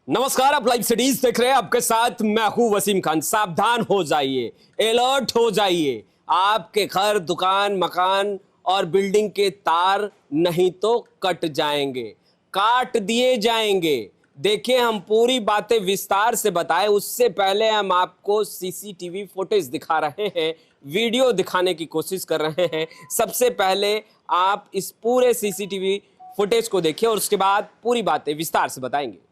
नमस्कार, आप live cities देख रहे हैं। आपके साथ मैं हूं वसीम खान। सावधान हो जाइए, अलर्ट हो जाइए। आपके घर, दुकान, मकान और बिल्डिंग के तार नहीं तो कट जाएंगे, काट दिए जाएंगे। देखिए, हम पूरी बातें विस्तार से बताएं उससे पहले हम आपको सीसीटीवी फुटेज दिखा रहे हैं, वीडियो दिखाने की कोशिश कर रहे हैं। सबसे पहले आप इस पूरे सीसीटीवी फुटेज को देखिए और उसके बाद पूरी बातें विस्तार से बताएंगे।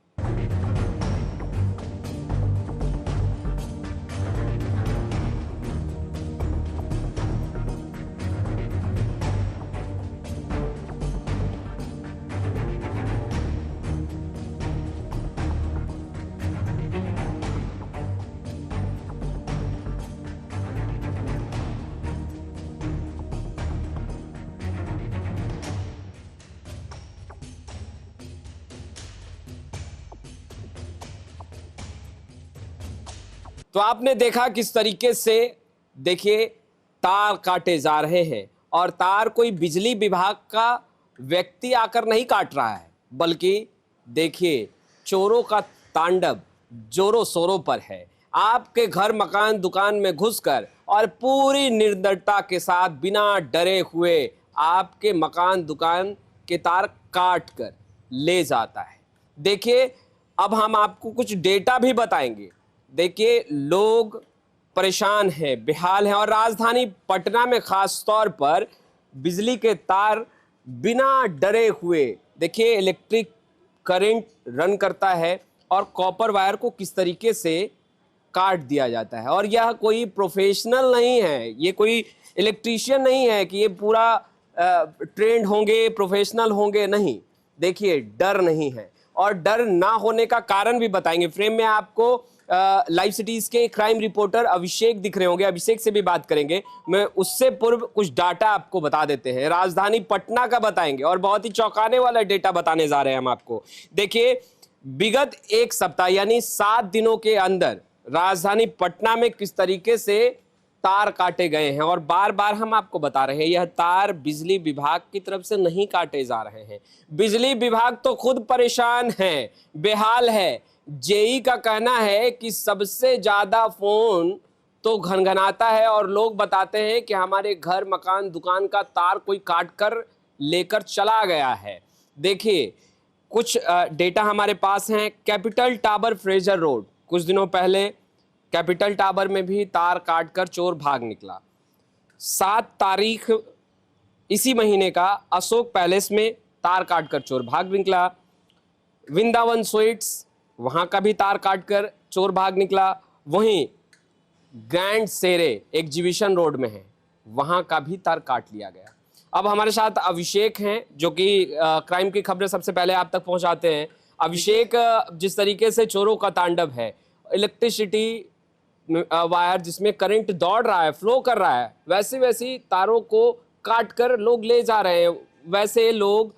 तो आपने देखा किस तरीके से, देखिए, तार काटे जा रहे हैं और तार कोई बिजली विभाग का व्यक्ति आकर नहीं काट रहा है, बल्कि देखिए चोरों का तांडव जोरों शोरों पर है। आपके घर, मकान, दुकान में घुसकर और पूरी निर्दयता के साथ बिना डरे हुए आपके मकान, दुकान के तार काट कर ले जाता है। देखिए, अब हम आपको कुछ डेटा भी बताएंगे। देखिए, लोग परेशान हैं, बेहाल हैं और राजधानी पटना में खास तौर पर बिजली के तार बिना डरे हुए, देखिए, इलेक्ट्रिक करंट रन करता है और कॉपर वायर को किस तरीके से काट दिया जाता है। और यह कोई प्रोफेशनल नहीं है, ये कोई इलेक्ट्रीशियन नहीं है कि ये पूरा ट्रेंड होंगे, प्रोफेशनल होंगे, नहीं। देखिए, डर नहीं है और डर ना होने का कारण भी बताएंगे। फ्रेम में आपको लाइव सिटीज के क्राइम रिपोर्टर अभिषेक दिख रहे होंगे, अभिषेक से भी बात करेंगे। मैं उससे पूर्व कुछ डाटा आपको बता देते हैं, राजधानी पटना का बताएंगे और बहुत ही चौंकाने वाला डेटा बताने जा रहे हैं हम आपको। देखिए, विगत एक सप्ताह यानी 7 दिनों के अंदर राजधानी पटना में किस तरीके से तार काटे गए हैं और बार बार हम आपको बता रहे हैं, यह तार बिजली विभाग की तरफ से नहीं काटे जा रहे हैं। बिजली विभाग तो खुद परेशान है, बेहाल है। जेई का कहना है कि सबसे ज्यादा फोन तो घनघनाता है और लोग बताते हैं कि हमारे घर, मकान, दुकान का तार कोई काट कर लेकर चला गया है। देखिए, कुछ डेटा हमारे पास हैं। कैपिटल टावर, फ्रेजर रोड, कुछ दिनों पहले कैपिटल टावर में भी तार काटकर चोर भाग निकला। 7 तारीख इसी महीने का अशोक पैलेस में तार काटकर चोर भाग निकला। वृंदावन स्वीट्स, वहां का भी तार काटकर चोर भाग निकला। वहीं ग्रैंड सेरे एग्जीबिशन रोड में है, वहां का भी तार काट लिया गया। अब हमारे साथ अभिषेक हैं जो कि क्राइम की खबरें सबसे पहले आप तक पहुंचाते हैं। अभिषेक, जिस तरीके से चोरों का तांडव है, इलेक्ट्रिसिटी वायर जिसमें करंट दौड़ रहा है, फ्लो कर रहा है, वैसे वैसी तारों को काट कर लोग ले जा रहे हैं। वैसे लोग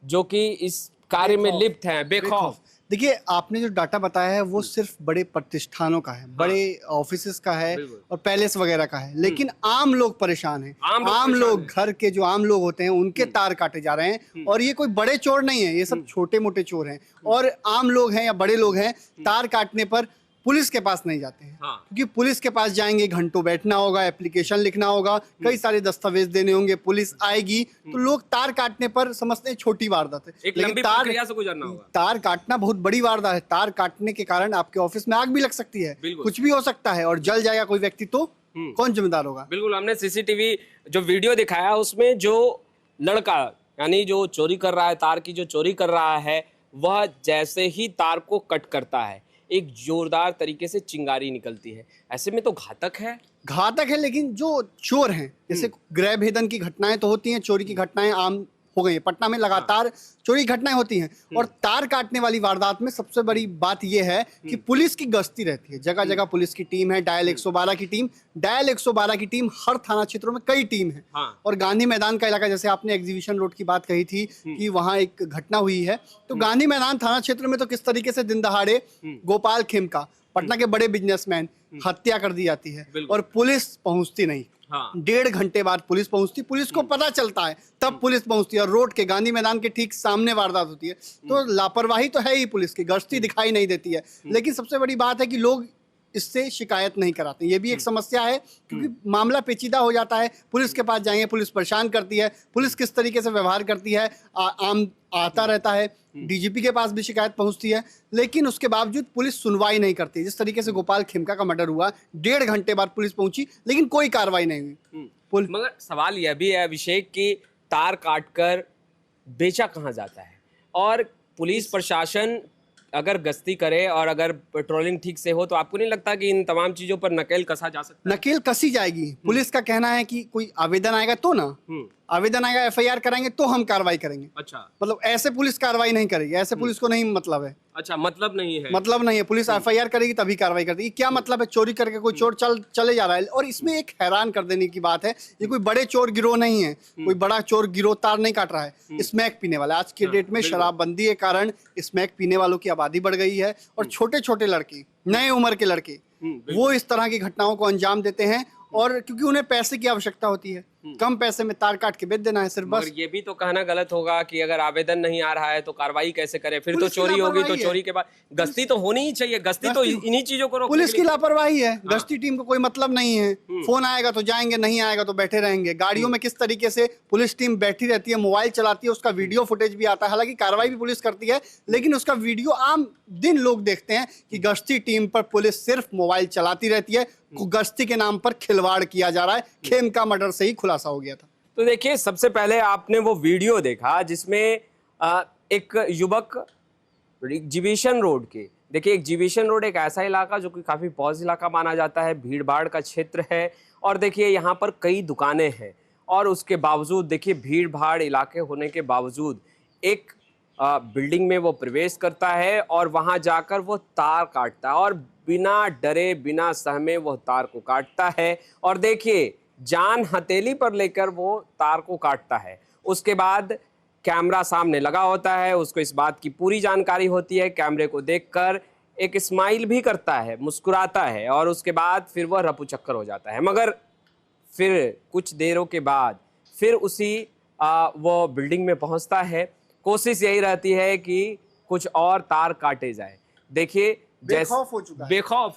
जो कि इस कार्य में लिप्त हैं, बेखौफ। देखिए, आपने जो डाटा बताया है वो सिर्फ बड़े प्रतिष्ठानों का है, बड़े ऑफिसेस का है और पैलेस वगैरह का है, लेकिन आम लोग परेशान हैं। आम लोग, घर के जो आम लोग होते हैं, उनके तार काटे जा रहे हैं। और ये कोई बड़े चोर नहीं है, ये सब छोटे मोटे चोर हैं और आम लोग हैं या बड़े लोग हैं। तार काटने पर पुलिस के पास नहीं जाते हैं, क्योंकि पुलिस के पास जाएंगे, घंटों बैठना होगा, एप्लीकेशन लिखना होगा, कई सारे दस्तावेज देने होंगे, पुलिस आएगी। तो लोग तार काटने पर समझते हैं छोटी वारदात है, लेकिन तार काटना बहुत बड़ी वारदात है। तार काटने के कारण आपके ऑफिस में आग भी लग सकती है, कुछ भी हो सकता है और जल जाएगा कोई व्यक्ति, तो कौन जिम्मेदार होगा? बिल्कुल, हमने सीसीटीवी जो वीडियो दिखाया उसमें जो लड़का, यानी जो चोरी कर रहा है, तार की जो चोरी कर रहा है, वह जैसे ही तार को कट करता है, एक जोरदार तरीके से चिंगारी निकलती है। ऐसे में तो घातक है। लेकिन जो चोर हैं, जैसे गृह भेदन की घटनाएं तो होती हैं, चोरी की घटनाएं आम हो गई है। पटना में लगातार चोरी की घटनाएं होती हैं और तार काटने वाली वारदात में सबसे बड़ी बात यह है कि पुलिस की गश्ती रहती है। जगह जगह पुलिस की टीम है, डायल 112 की टीम, हर थाना क्षेत्रों में कई टीम है। और गांधी मैदान का इलाका, जैसे आपने एग्जीबिशन रोड की बात कही थी कि वहां एक घटना हुई है, तो गांधी मैदान थाना क्षेत्र में तो किस तरीके से दिन दहाड़े गोपाल खेमका, पटना के बड़े बिजनेसमैन, हत्या कर दी जाती है और पुलिस पहुंचती नहीं। हाँ। 1.5 घंटे बाद पुलिस पहुंचती, पुलिस को पता चलता है तब पुलिस पहुंचती है, और रोड के गांधी मैदान के ठीक सामने वारदात होती है। तो लापरवाही तो है ही पुलिस की, गश्ती दिखाई नहीं देती है। लेकिन सबसे बड़ी बात है कि लोग इससे शिकायत नहीं कराते, ये भी एक समस्या है, क्योंकि मामला पेचीदा हो जाता है। पुलिस के पास जाएंगे, पुलिस परेशान करती है, पुलिस किस तरीके से व्यवहार करती है आम आता रहता है, डीजीपी के पास भी शिकायत पहुंचती है, लेकिन उसके बावजूद पुलिस सुनवाई नहीं करती। जिस तरीके से गोपाल खेमका का मर्डर हुआ, 1.5 घंटे बाद पुलिस पहुंची, लेकिन कोई कार्रवाई नहीं हुई। मगर सवाल यह भी है अभिषेक कि तार काटकर बेचा कहाँ जाता है, और पुलिस प्रशासन अगर गश्ती करे और अगर पेट्रोलिंग ठीक से हो, तो आपको नहीं लगता कि इन तमाम चीजों पर नकेल कसा जा सकता है? नकेल कसी जाएगी। पुलिस का कहना है कि कोई आवेदन आएगा तो ना, आवेदन आएगा, एफआईआर कराएंगे तो हम कार्रवाई करेंगे। अच्छा, मतलब ऐसे पुलिस कार्रवाई नहीं करेगी, ऐसे पुलिस को नहीं मतलब है। अच्छा, मतलब नहीं है, मतलब नहीं है। पुलिस एफआईआर करेगी तभी कार्रवाई करती है। क्या मतलब है चोरी करके कोई चोर चले जा रहा है? और इसमें एक हैरान कर देने की बात है, ये कोई बड़े चोर गिरोह नहीं है, कोई बड़ा चोर गिरोह तार नहीं काट रहा है, स्मैक पीने वाला। आज की डेट में शराबबंदी के कारण स्मैक पीने वालों की आबादी बढ़ गई है, और छोटे छोटे लड़के, नए उम्र के लड़के, वो इस तरह की घटनाओं को अंजाम देते हैं, और क्योंकि उन्हें पैसे की आवश्यकता होती है, कम पैसे में तार काट के बेच देना है सिर्फ बस। ये भी तो कहना गलत होगा कि अगर आवेदन नहीं आ रहा है तो कार्रवाई कैसे करें? फिर तो चोरी होगी, तो चोरी के बाद गश्ती तो होनी ही चाहिए। गश्ती तो इन्हीं चीजों को रोकने पुलिस के की लिए। लापरवाही है। गश्ती टीम को कोई मतलब नहीं है, फोन आएगा तो जाएंगे, नहीं आएगा तो बैठे रहेंगे। गाड़ियों में किस तरीके से पुलिस टीम बैठी रहती है, मोबाइल चलाती है, उसका वीडियो फुटेज भी आता है। हालांकि कार्रवाई भी पुलिस करती है, लेकिन उसका वीडियो आम दिन लोग देखते हैं कि गश्ती टीम पर पुलिस सिर्फ मोबाइल चलाती रहती है, गश्ती के नाम पर खिलवाड़ किया जा रहा है। खेमका मर्डर से ही खुलासा हो गया था। तो देखिए, सबसे पहले आपने वो वीडियो देखा जिसमें एक युवक एग्जीबिशन रोड के, देखिए एग्जीबिशन रोड एक ऐसा इलाका जो कि काफ़ी पॉज इलाका माना जाता है, भीड़ भाड़ का क्षेत्र है, और देखिए यहाँ पर कई दुकानें हैं, और उसके बावजूद देखिए भीड़ भाड़ इलाके होने के बावजूद एक बिल्डिंग में वो प्रवेश करता है, और वहाँ जाकर वो तार काटता है, और बिना डरे बिना सहमे वो तार को काटता है। और देखिए जान हथेली पर लेकर वो तार को काटता है। उसके बाद कैमरा सामने लगा होता है, उसको इस बात की पूरी जानकारी होती है, कैमरे को देखकर एक स्माइल भी करता है, मुस्कुराता है, और उसके बाद फिर वह रफूचक्कर हो जाता है। मगर फिर कुछ देरों के बाद फिर उसी वो बिल्डिंग में पहुंचता है। कोशिश यही रहती है कि कुछ और तार काटे जाए। देखिए बेखौफ हो चुका है,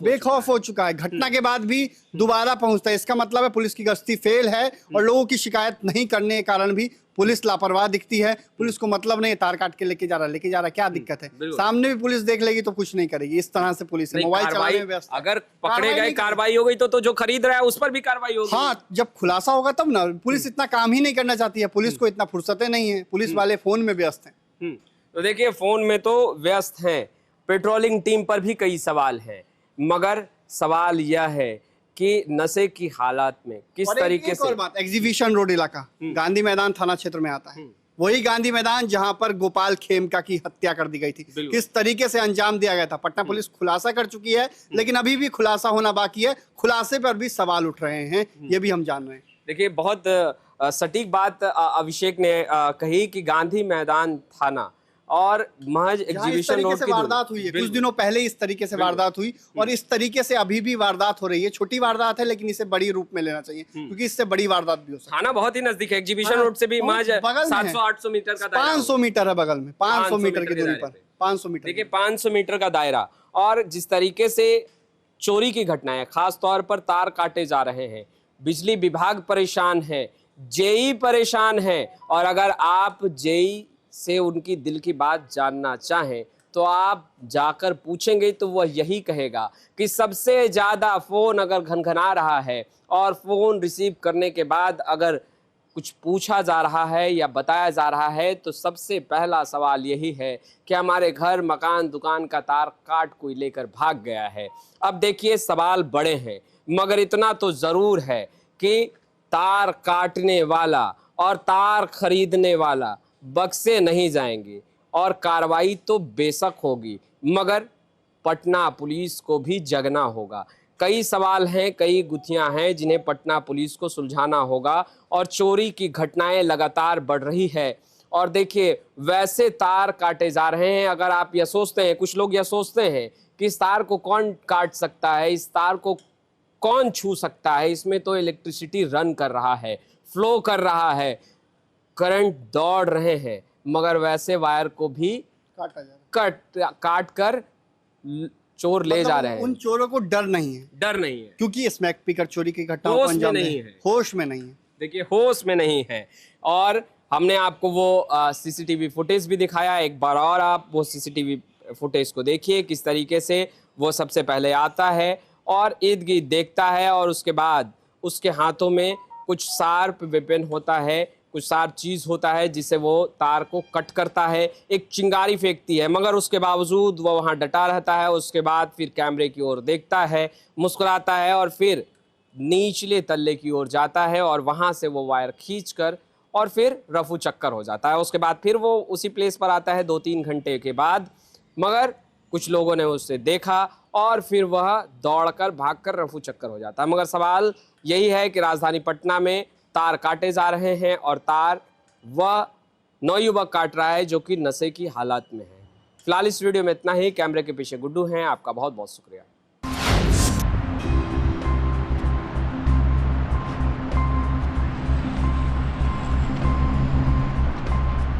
बेखौफ हो चुका है। घटना के बाद भी दोबारा पहुंचता है। इसका मतलब है पुलिस की गश्ती फेल है, और लोगों की शिकायत नहीं करने के कारण भी पुलिस लापरवाह दिखती है। पुलिस को मतलब नहीं, तार काट के लेके जा रहा, क्या दिक्कत है? सामने भी पुलिस देख लेगी तो कुछ नहीं करेगी। इस तरह से पुलिस है, मोबाइल चलाने में व्यस्त। अगर पकड़े गए, कार्रवाई हो गई तो जो खरीद रहा है उस पर भी कार्रवाई होगी। हाँ, जब खुलासा होगा तब ना। पुलिस इतना काम ही नहीं करना चाहती है, पुलिस को इतना फुर्सतें नहीं है, पुलिस वाले फोन में व्यस्त हैं। तो देखिए फोन में तो व्यस्त हैं, पेट्रोलिंग टीम पर भी कई सवाल हैं, मगर सवाल यह है कि नशे की हालत में किस तरीके से। और बात, एग्जीबिशन रोड इलाका गांधी मैदान थाना क्षेत्र में आता है, वही गांधी मैदान जहां पर गोपाल खेमका की हत्या कर दी गई थी। किस तरीके से अंजाम दिया गया था, पटना पुलिस खुलासा कर चुकी है, लेकिन अभी भी खुलासा होना बाकी है। खुलासे पर भी सवाल उठ रहे हैं, ये भी हम जान रहे हैं। देखिए बहुत सटीक बात अभिषेक ने कही कि गांधी मैदान थाना और महज एग्जीबिशन रोड की वारदात हुई है। कुछ दिनों पहले इस तरीके से वारदात हुई, और इस तरीके से अभी भी वारदात हो रही है। छोटी वारदात है, लेकिन इसे बड़ी रूप में लेना चाहिए, क्योंकि इससे बड़ी वारदात भी हो सकती है। थाना बहुत ही नजदीक है, एग्जीबिशन रोड से भी महज 700-800 मीटर का दायरा, 500 मीटर है बगल में, 500 मीटर की दूरी पर, 500 मीटर। देखिए 500 मीटर का दायरा, और जिस तरीके से चोरी की घटनाएं, खास तौर पर तार काटे जा रहे हैं, बिजली विभाग परेशान है, जेई परेशान है, और अगर आप जेई से उनकी दिल की बात जानना चाहें तो आप जाकर पूछेंगे तो वह यही कहेगा कि सबसे ज़्यादा फ़ोन अगर घनघना रहा है और फ़ोन रिसीव करने के बाद अगर कुछ पूछा जा रहा है या बताया जा रहा है तो सबसे पहला सवाल यही है कि हमारे घर, मकान, दुकान का तार काट कोई लेकर भाग गया है। अब देखिए सवाल बड़े हैं, मगर इतना तो ज़रूर है कि तार काटने वाला और तार खरीदने वाला बक्से नहीं जाएंगे, और कार्रवाई तो बेशक होगी, मगर पटना पुलिस को भी जगना होगा। कई सवाल हैं, कई गुत्थियां हैं जिन्हें पटना पुलिस को सुलझाना होगा, और चोरी की घटनाएं लगातार बढ़ रही है। और देखिए वैसे तार काटे जा रहे हैं, अगर आप यह सोचते हैं, कुछ लोग यह सोचते हैं कि इस तार को कौन काट सकता है, इस तार को कौन छू सकता है? इसमें तो इलेक्ट्रिसिटी रन कर रहा है, फ्लो कर रहा है, करंट दौड़ रहे हैं, मगर वैसे वायर को भी काटा जा रहा काट कर चोर ले जा रहे हैं। उन चोरों को डर नहीं है, डर नहीं है, क्योंकि स्मैक पिकर चोरी की घटनाओं को होश में अंजाम नहीं दे है। होश में नहीं है। देखिए होश में नहीं है। और हमने आपको वो सीसीटीवी फुटेज भी दिखाया, एक बार और आप वो सीसीटीवी फुटेज को देखिए किस तरीके से वो सबसे पहले आता है और इर्द गिर्द देखता है, और उसके बाद उसके हाथों में कुछ शार्प वेपन होता है, कुछ शार्प चीज़ होता है जिससे वो तार को कट करता है, एक चिंगारी फेंकती है, मगर उसके बावजूद वो वहाँ डटा रहता है। उसके बाद फिर कैमरे की ओर देखता है, मुस्कुराता है और फिर निचले तल्ले की ओर जाता है और वहाँ से वो वायर खींचकर और फिर रफू चक्कर हो जाता है। उसके बाद फिर वो उसी प्लेस पर आता है 2-3 घंटे के बाद, मगर कुछ लोगों ने उसे देखा और फिर वह दौड़कर भागकर रफू चक्कर हो जाता है। मगर सवाल यही है कि राजधानी पटना में तार काटे जा रहे हैं और तार वह नौयुवक काट रहा है जो कि नशे की हालत में है। फिलहाल इस वीडियो में इतना ही। कैमरे के पीछे गुड्डू हैं, आपका बहुत बहुत शुक्रिया।